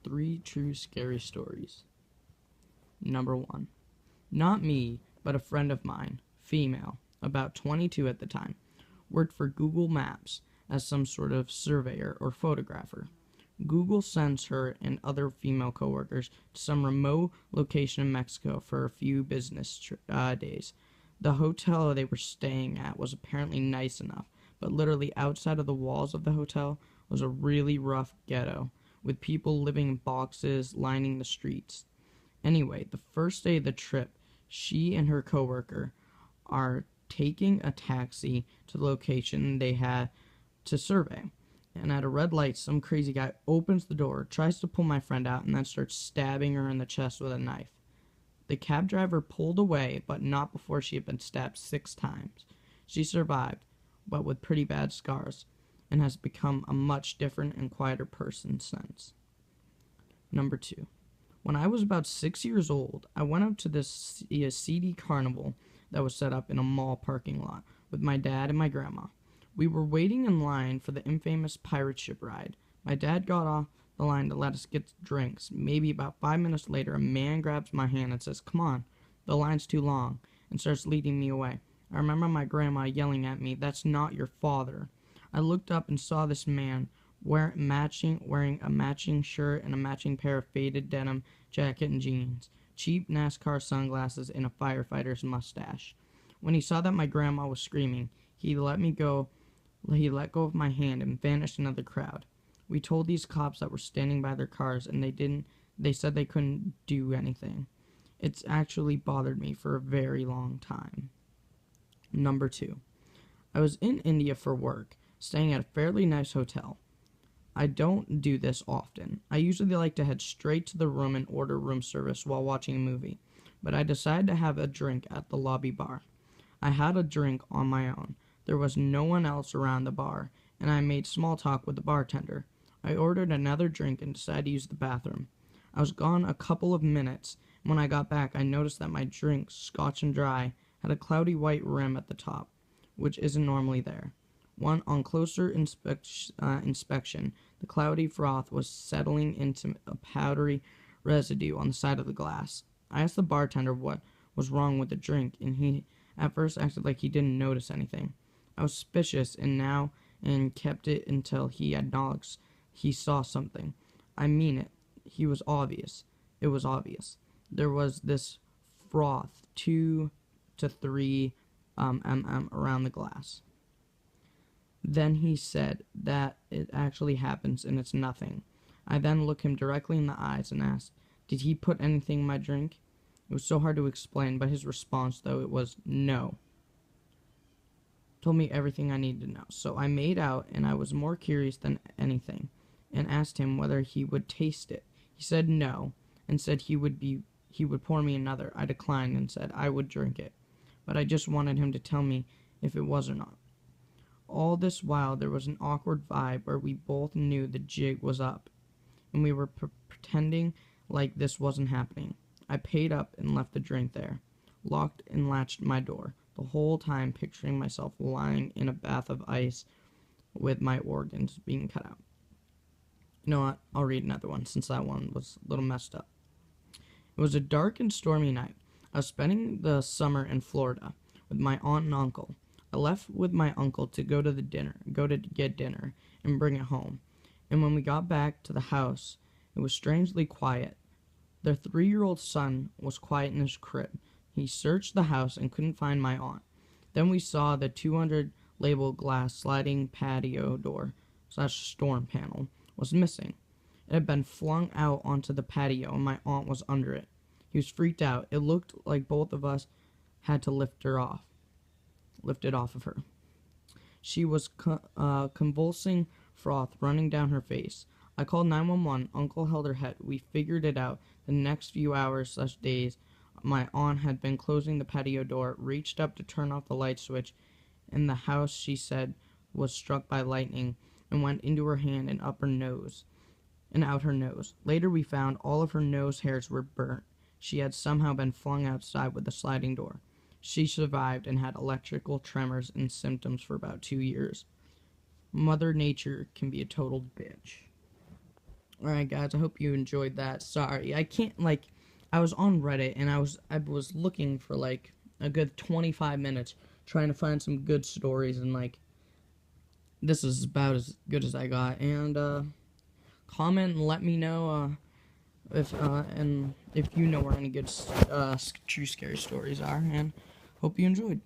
3 true scary stories. Number 1. Not me, but a friend of mine, female, about 22 at the time, worked for Google Maps as some sort of surveyor or photographer. Google sends her and other female coworkers to some remote location in Mexico for a few business days. The hotel they were staying at was apparently nice enough, but literally outside of the walls of the hotel was a really rough ghetto, with people living in boxes lining the streets. Anyway, the first day of the trip, she and her coworker are taking a taxi to the location they had to survey. And at a red light, some crazy guy opens the door, tries to pull my friend out, and then starts stabbing her in the chest with a knife. The cab driver pulled away, but not before she had been stabbed 6 times. She survived, but with pretty bad scars, and has become a much different and quieter person since. Number 2. When I was about 6 years old, I went up to this seedy carnival that was set up in a mall parking lot with my dad and my grandma. We were waiting in line for the infamous pirate ship ride. My dad got off the line to let us get drinks. Maybe about 5 minutes later, a man grabs my hand and says, "Come on, the line's too long," and starts leading me away. I remember my grandma yelling at me, "That's not your father." I looked up and saw this man wearing a matching shirt and a matching pair of faded denim jacket and jeans, cheap NASCAR sunglasses, and a firefighter's mustache. When he saw that my grandma was screaming, he let go of my hand and vanished into the crowd. We told these cops that were standing by their cars, and they said they couldn't do anything. It's actually bothered me for a very long time. Number 2. I was in India for work, staying at a fairly nice hotel. I don't do this often. I usually like to head straight to the room and order room service while watching a movie, but I decided to have a drink at the lobby bar. I had a drink on my own. There was no one else around the bar, and I made small talk with the bartender. I ordered another drink and decided to use the bathroom. I was gone a couple of minutes, and when I got back, I noticed that my drink, Scotch and Dry, had a cloudy white rim at the top, which isn't normally there. On closer inspection, the cloudy froth was settling into a powdery residue on the side of the glass. I asked the bartender what was wrong with the drink, and he at first acted like he didn't notice anything. I was suspicious and kept it until he acknowledged he saw something. I mean it. It was obvious. There was this froth 2 to 3 around the glass. Then he said that it actually happens and it's nothing. I then looked him directly in the eyes and asked, "Did he put anything in my drink?" It was so hard to explain, but his response, though, it was no. Told me everything I needed to know. So I made out, and I was more curious than anything, and asked him whether he would taste it. He said no, and said he would pour me another. I declined and said I would drink it, but I just wanted him to tell me if it was or not. All this while, there was an awkward vibe where we both knew the jig was up, and we were pretending like this wasn't happening. I paid up and left the drink there, locked and latched my door, the whole time picturing myself lying in a bath of ice with my organs being cut out. You know what? I'll read another one since that one was a little messed up. It was a dark and stormy night. I was spending the summer in Florida with my aunt and uncle. I left with my uncle to go to get dinner and bring it home. And when we got back to the house, it was strangely quiet. Their 3-year-old son was quiet in his crib. He searched the house and couldn't find my aunt. Then we saw the 200 labeled glass sliding patio door / storm panel was missing. It had been flung out onto the patio and my aunt was under it. He was freaked out. It looked like both of us had to lift it off of her. She was convulsing, froth running down her face. I called 911. Uncle held her head. We figured it out. The next few hours/days, my aunt had been closing the patio door, reached up to turn off the light switch, and the house, she said, was struck by lightning and went into her hand and up her nose and out her nose. Later we found all of her nose hairs were burnt. She had somehow been flung outside with the sliding door. She survived and had electrical tremors and symptoms for about 2 years. Mother Nature can be a total bitch. Alright, guys, I hope you enjoyed that. Sorry, I can't, like, I was on Reddit, and I was looking for, like, a good 25 minutes trying to find some good stories, and, like, this is about as good as I got. And, comment and let me know, if you know where any good, true scary stories are, and hope you enjoyed.